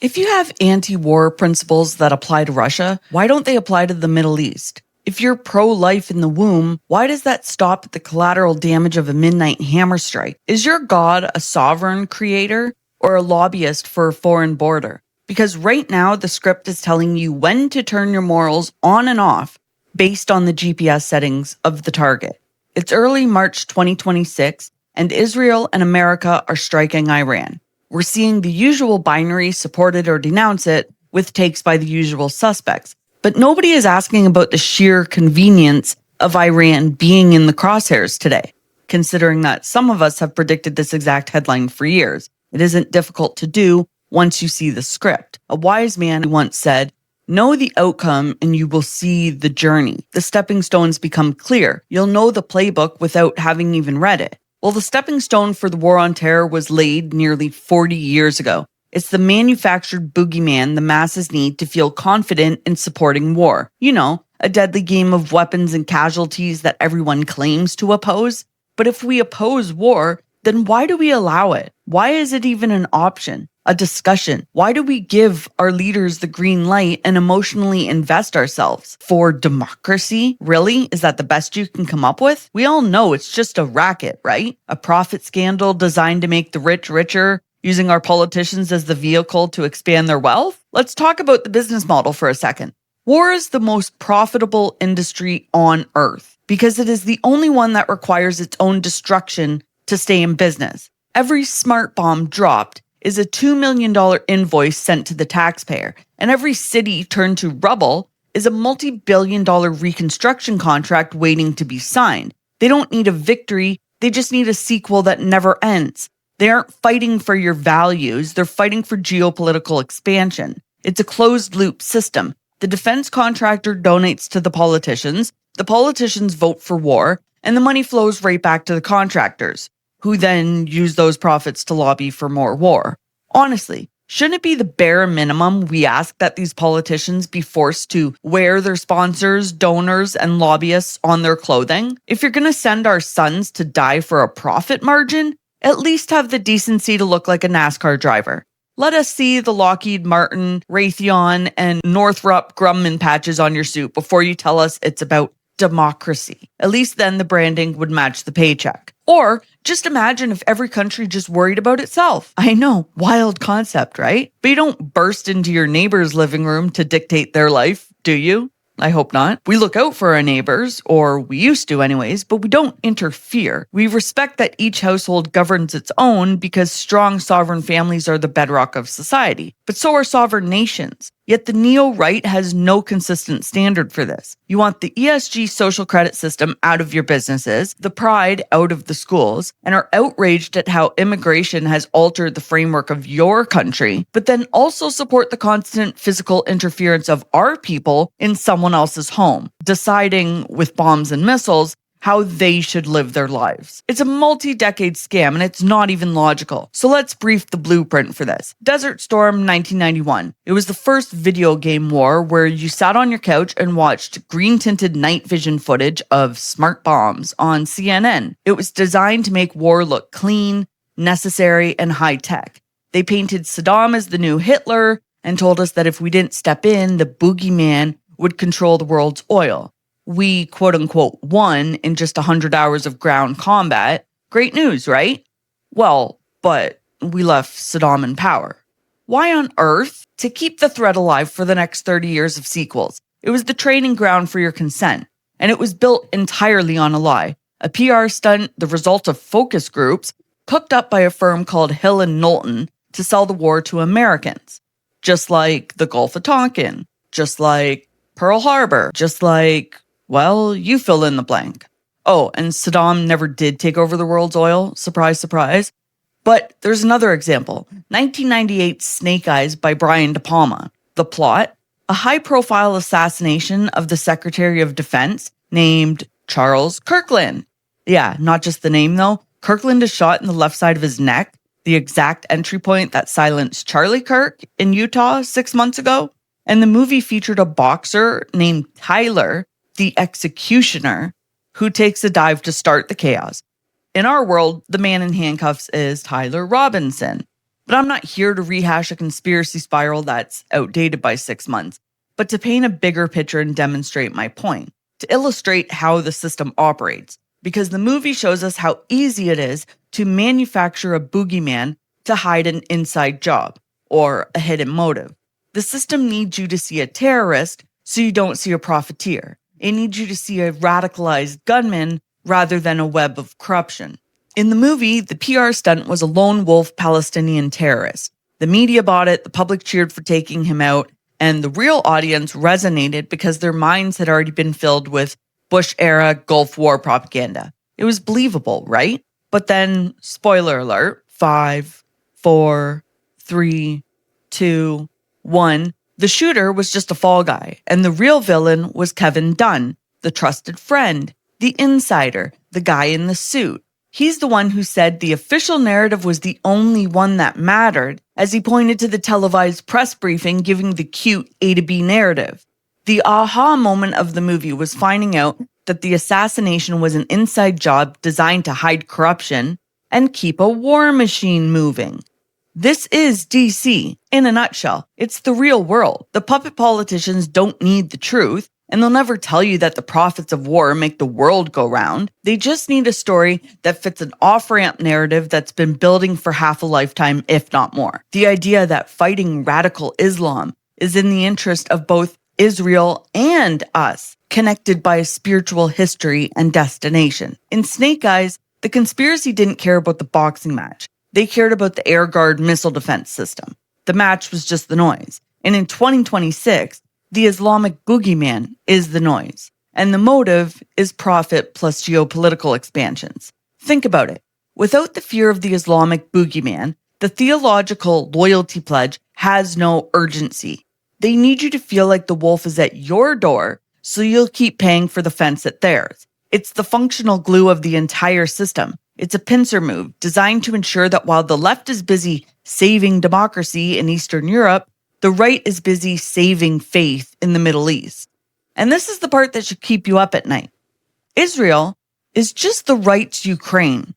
If you have anti-war principles that apply to Russia, why don't they apply to the Middle East? If you're pro-life in the womb, why does that stop at the collateral damage of a midnight hammer strike? Is your God a sovereign creator or a lobbyist for a foreign border? Because right now, the script is telling you when to turn your morals on and off based on the GPS settings of the target. It's early March 2026, and Israel and America are striking Iran. We're seeing the usual binary support it or denounce it with takes by the usual suspects. But nobody is asking about the sheer convenience of Iran being in the crosshairs today, considering that some of us have predicted this exact headline for years. It isn't difficult to do once you see the script. A wise man once said, "Know the outcome and you will see the journey. The stepping stones become clear. You'll know the playbook without having even read it." Well, the stepping stone for the war on terror was laid nearly 40 years ago. It's the manufactured boogeyman the masses need to feel confident in supporting war. You know, a deadly game of weapons and casualties that everyone claims to oppose. But if we oppose war, then why do we allow it? Why is it even an option? A discussion? Why do we give our leaders the green light and emotionally invest ourselves? For democracy? Really? Is that the best you can come up with? We all know it's just a racket, right? A profit scandal designed to make the rich richer, using our politicians as the vehicle to expand their wealth? Let's talk about the business model for a second. War is the most profitable industry on earth because it is the only one that requires its own destruction to stay in business. Every smart bomb dropped is a $2 million invoice sent to the taxpayer, and every city turned to rubble is a multi-billion-dollar reconstruction contract waiting to be signed. They don't need a victory, they just need a sequel that never ends. They aren't fighting for your values, they're fighting for geopolitical expansion. It's a closed-loop system. The defense contractor donates to the politicians vote for war, and the money flows right back to the contractors, who then use those profits to lobby for more war. Honestly, shouldn't it be the bare minimum we ask that these politicians be forced to wear their sponsors, donors, and lobbyists on their clothing? If you're going to send our sons to die for a profit margin, at least have the decency to look like a NASCAR driver. Let us see the Lockheed Martin, Raytheon, and Northrop Grumman patches on your suit before you tell us it's about democracy. At least then the branding would match the paycheck. Or just imagine if every country just worried about itself. I know, wild concept, right? But you don't burst into your neighbor's living room to dictate their life, do you? I hope not. We look out for our neighbors, or we used to anyways, but we don't interfere. We respect that each household governs its own because strong sovereign families are the bedrock of society. But so are sovereign nations. Yet the neo-right has no consistent standard for this. You want the ESG social credit system out of your businesses, the pride out of the schools, and are outraged at how immigration has altered the framework of your country, but then also support the constant physical interference of our people in someone else's home, deciding with bombs and missiles how they should live their lives. It's a multi-decade scam and it's not even logical. So let's brief the blueprint for this. Desert Storm 1991. It was the first video game war where you sat on your couch and watched green-tinted night vision footage of smart bombs on CNN. It was designed to make war look clean, necessary, and high-tech. They painted Saddam as the new Hitler and told us that if we didn't step in, the boogeyman would control the world's oil. We, quote-unquote, won in just 100 hours of ground combat. Great news, right? Well, but we left Saddam in power. Why on earth? To keep the threat alive for the next 30 years of sequels. It was the training ground for your consent. And it was built entirely on a lie. A PR stunt, the result of focus groups, cooked up by a firm called Hill and Knowlton to sell the war to Americans. Just like the Gulf of Tonkin. Just like Pearl Harbor. Just like, well, you fill in the blank. Oh, and Saddam never did take over the world's oil. Surprise, surprise. But there's another example. 1998 Snake Eyes by Brian De Palma. The plot? A high-profile assassination of the Secretary of Defense named Charles Kirkland. Yeah, not just the name though. Kirkland is shot in the left side of his neck, the exact entry point that silenced Charlie Kirk in Utah 6 months ago. And the movie featured a boxer named Tyler, the executioner, who takes a dive to start the chaos. In our world, the man in handcuffs is Tyler Robinson. But I'm not here to rehash a conspiracy spiral that's outdated by 6 months, but to paint a bigger picture and demonstrate my point, to illustrate how the system operates, because the movie shows us how easy it is to manufacture a boogeyman to hide an inside job or a hidden motive. The system needs you to see a terrorist so you don't see a profiteer. It needs you to see a radicalized gunman rather than a web of corruption. In the movie, the PR stunt was a lone wolf Palestinian terrorist. The media bought it, the public cheered for taking him out, and the real audience resonated because their minds had already been filled with Bush-era Gulf War propaganda. It was believable, right? But then, spoiler alert, 5, 4, 3, 2, 1, the shooter was just a fall guy, and the real villain was Kevin Dunn, the trusted friend, the insider, the guy in the suit. He's the one who said the official narrative was the only one that mattered, as he pointed to the televised press briefing giving the cute A to B narrative. The aha moment of the movie was finding out that the assassination was an inside job designed to hide corruption and keep a war machine moving. This is DC, in a nutshell. It's the real world. The puppet politicians don't need the truth, and they'll never tell you that the profits of war make the world go round. They just need a story that fits an off-ramp narrative that's been building for half a lifetime, if not more. The idea that fighting radical Islam is in the interest of both Israel and us, connected by a spiritual history and destination. In Snake Eyes, the conspiracy didn't care about the boxing match. They cared about the Air Guard missile defense system. The match was just the noise. And in 2026, the Islamic boogeyman is the noise. And the motive is profit plus geopolitical expansions. Think about it. Without the fear of the Islamic boogeyman, the theological loyalty pledge has no urgency. They need you to feel like the wolf is at your door, so you'll keep paying for the fence at theirs. It's the functional glue of the entire system. It's a pincer move designed to ensure that while the left is busy saving democracy in Eastern Europe, the right is busy saving faith in the Middle East. And this is the part that should keep you up at night. Israel is just the right to Ukraine.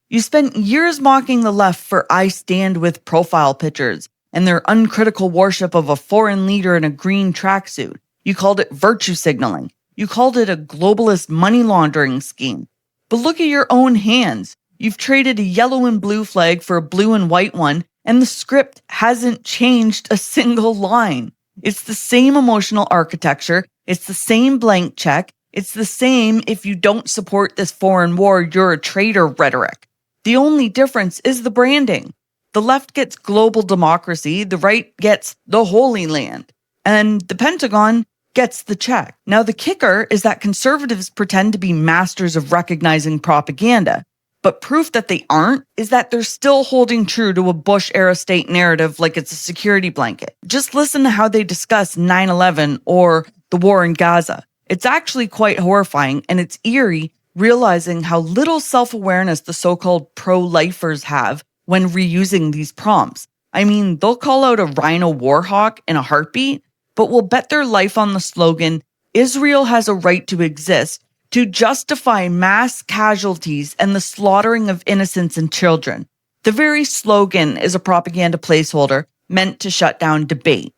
You spent years mocking the left for I stand with profile pictures and their uncritical worship of a foreign leader in a green tracksuit. You called it virtue signaling. You called it a globalist money laundering scheme. But look at your own hands. You've traded a yellow and blue flag for a blue and white one, and the script hasn't changed a single line. It's the same emotional architecture. It's the same blank check. It's the same if you don't support this foreign war, you're a traitor rhetoric. The only difference is the branding. The left gets global democracy, the right gets the Holy Land, and the Pentagon gets the check. Now, the kicker is that conservatives pretend to be masters of recognizing propaganda, but proof that they aren't is that they're still holding true to a Bush-era state narrative like it's a security blanket. Just listen to how they discuss 9/11 or the war in Gaza. It's actually quite horrifying, and it's eerie realizing how little self-awareness the so-called pro-lifers have when reusing these prompts. I mean, they'll call out a rhino warhawk in a heartbeat, but will bet their life on the slogan, Israel has a right to exist, to justify mass casualties and the slaughtering of innocents and children. The very slogan is a propaganda placeholder meant to shut down debate.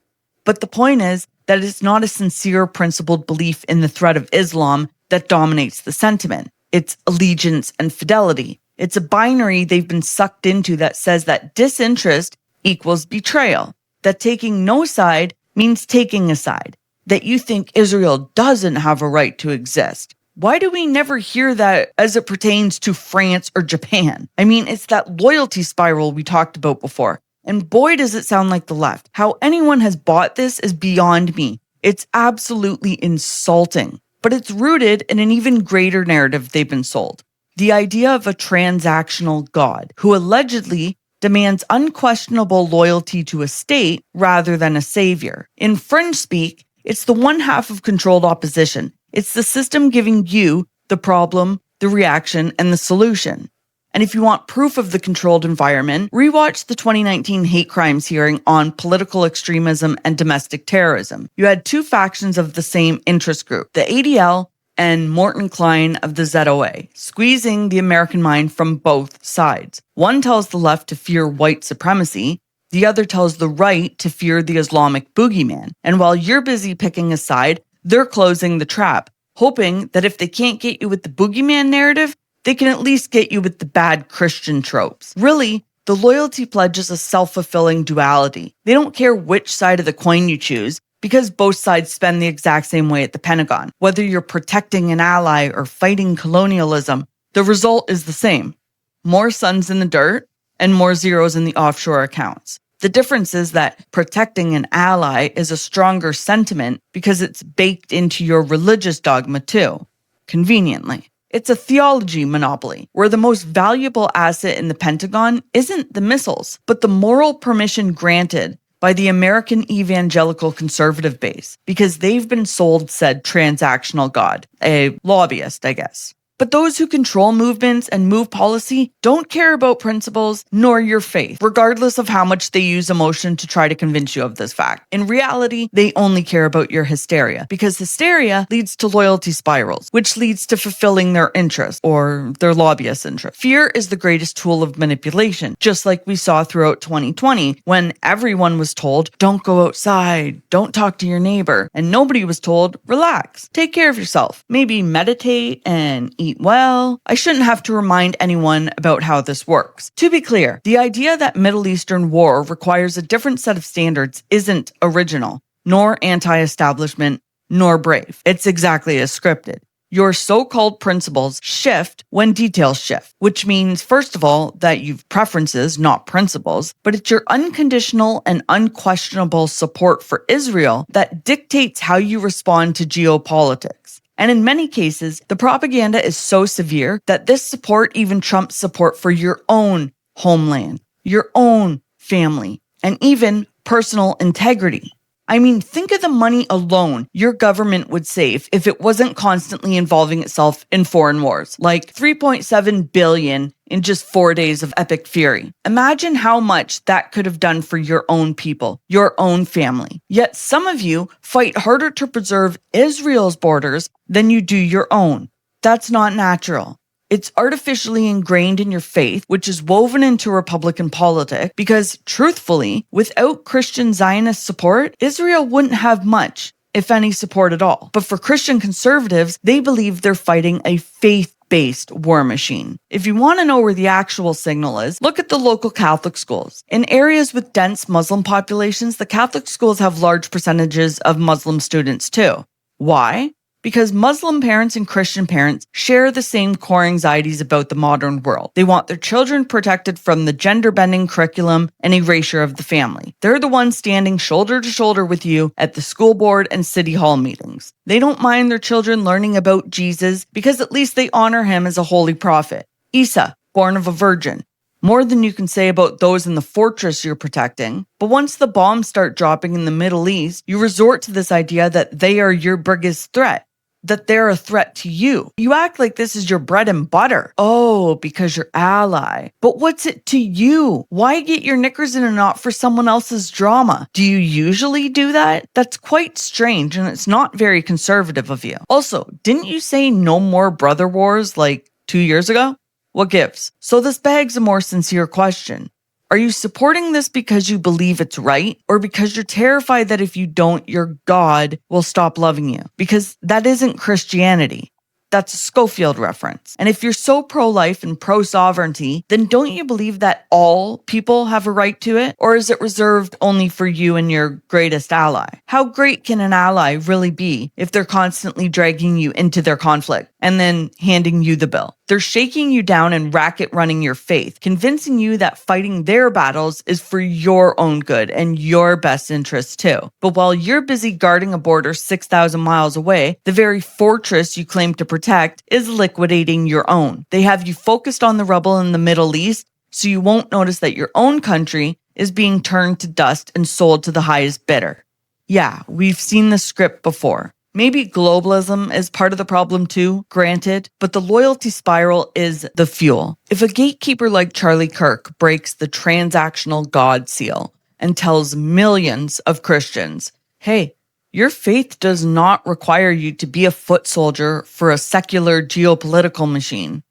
But the point is that it's not a sincere, principled belief in the threat of Islam that dominates the sentiment. It's allegiance and fidelity. It's a binary they've been sucked into that says that disinterest equals betrayal, that taking no side means taking a side, that you think Israel doesn't have a right to exist. Why do we never hear that as it pertains to France or Japan? I mean, it's that loyalty spiral we talked about before. And boy, does it sound like the left. How anyone has bought this is beyond me. It's absolutely insulting. But it's rooted in an even greater narrative they've been sold. The idea of a transactional God who allegedly demands unquestionable loyalty to a state rather than a savior. In fringe speak, it's the one half of controlled opposition. It's the system giving you the problem, the reaction, and the solution. And if you want proof of the controlled environment, rewatch the 2019 hate crimes hearing on political extremism and domestic terrorism. You had two factions of the same interest group, the ADL and Morton Klein of the ZOA, squeezing the American mind from both sides. One tells the left to fear white supremacy, the other tells the right to fear the Islamic boogeyman. And while you're busy picking a side, they're closing the trap, hoping that if they can't get you with the boogeyman narrative, they can at least get you with the bad Christian tropes. Really, the loyalty pledge is a self-fulfilling duality. They don't care which side of the coin you choose, because both sides spend the exact same way at the Pentagon. Whether you're protecting an ally or fighting colonialism, the result is the same. More suns in the dirt and more zeros in the offshore accounts. The difference is that protecting an ally is a stronger sentiment because it's baked into your religious dogma too, conveniently. It's a theology monopoly, where the most valuable asset in the Pentagon isn't the missiles, but the moral permission granted by the American evangelical conservative base, because they've been sold said transactional god, a lobbyist, I guess. But those who control movements and move policy don't care about principles nor your faith, regardless of how much they use emotion to try to convince you of this fact. In reality, they only care about your hysteria, because hysteria leads to loyalty spirals, which leads to fulfilling their interest, or their lobbyist interest. Fear is the greatest tool of manipulation, just like we saw throughout 2020, when everyone was told, don't go outside, don't talk to your neighbor, and nobody was told, relax, take care of yourself, maybe meditate and eat well. I shouldn't have to remind anyone about how this works. To be clear, the idea that Middle Eastern war requires a different set of standards isn't original, nor anti-establishment, nor brave. It's exactly as scripted. Your so-called principles shift when details shift, which means, first of all, that you've preferences, not principles, but it's your unconditional and unquestionable support for Israel that dictates how you respond to geopolitics. And in many cases, the propaganda is so severe that this support even trumps support for your own homeland, your own family, and even personal integrity. I mean, think of the money alone your government would save if it wasn't constantly involving itself in foreign wars, like $3.7 billion in just 4 days of epic fury. Imagine how much that could have done for your own people, your own family. Yet some of you fight harder to preserve Israel's borders than you do your own. That's not natural. It's artificially ingrained in your faith, which is woven into Republican politics, because truthfully, without Christian Zionist support, Israel wouldn't have much, if any, support at all. But for Christian conservatives, they believe they're fighting a faith-based war machine. If you want to know where the actual signal is, look at the local Catholic schools. In areas with dense Muslim populations, the Catholic schools have large percentages of Muslim students too. Why? Because Muslim parents and Christian parents share the same core anxieties about the modern world. They want their children protected from the gender-bending curriculum and erasure of the family. They're the ones standing shoulder to shoulder with you at the school board and city hall meetings. They don't mind their children learning about Jesus because at least they honor him as a holy prophet. Isa, born of a virgin. More than you can say about those in the fortress you're protecting. But once the bombs start dropping in the Middle East, you resort to this idea that they are your biggest threat. That they're a threat to you. You act like this is your bread and butter. Oh, because you're ally. But what's it to you? Why get your knickers in a knot for someone else's drama? Do you usually do that? That's quite strange, and it's not very conservative of you. Also, didn't you say no more brother wars like 2 years ago? What gives? So this begs a more sincere question. Are you supporting this because you believe it's right, or because you're terrified that if you don't, your God will stop loving you? Because that isn't Christianity. That's a Schofield reference. And if you're so pro-life and pro-sovereignty, then don't you believe that all people have a right to it? Or is it reserved only for you and your greatest ally? How great can an ally really be if they're constantly dragging you into their conflict and then handing you the bill? They're shaking you down and racket running your faith, convincing you that fighting their battles is for your own good and your best interests too. But while you're busy guarding a border 6,000 miles away, the very fortress you claim to protect is liquidating your own. They have you focused on the rubble in the Middle East so you won't notice that your own country is being turned to dust and sold to the highest bidder. Yeah, we've seen the script before. Maybe globalism is part of the problem too, granted, but the loyalty spiral is the fuel. If a gatekeeper like Charlie Kirk breaks the transactional God seal and tells millions of Christians, hey, Your faith does not require you to be a foot soldier for a secular geopolitical machine.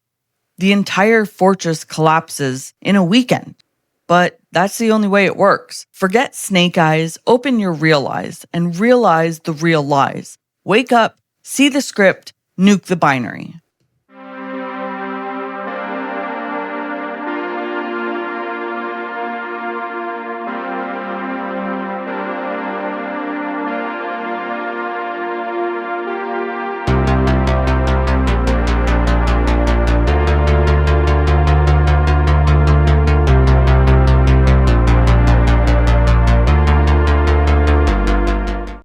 The entire fortress collapses in a weekend. But that's the only way it works. Forget snake eyes, open your real eyes, and realize the real lies. Wake up, see the script, nuke the binary.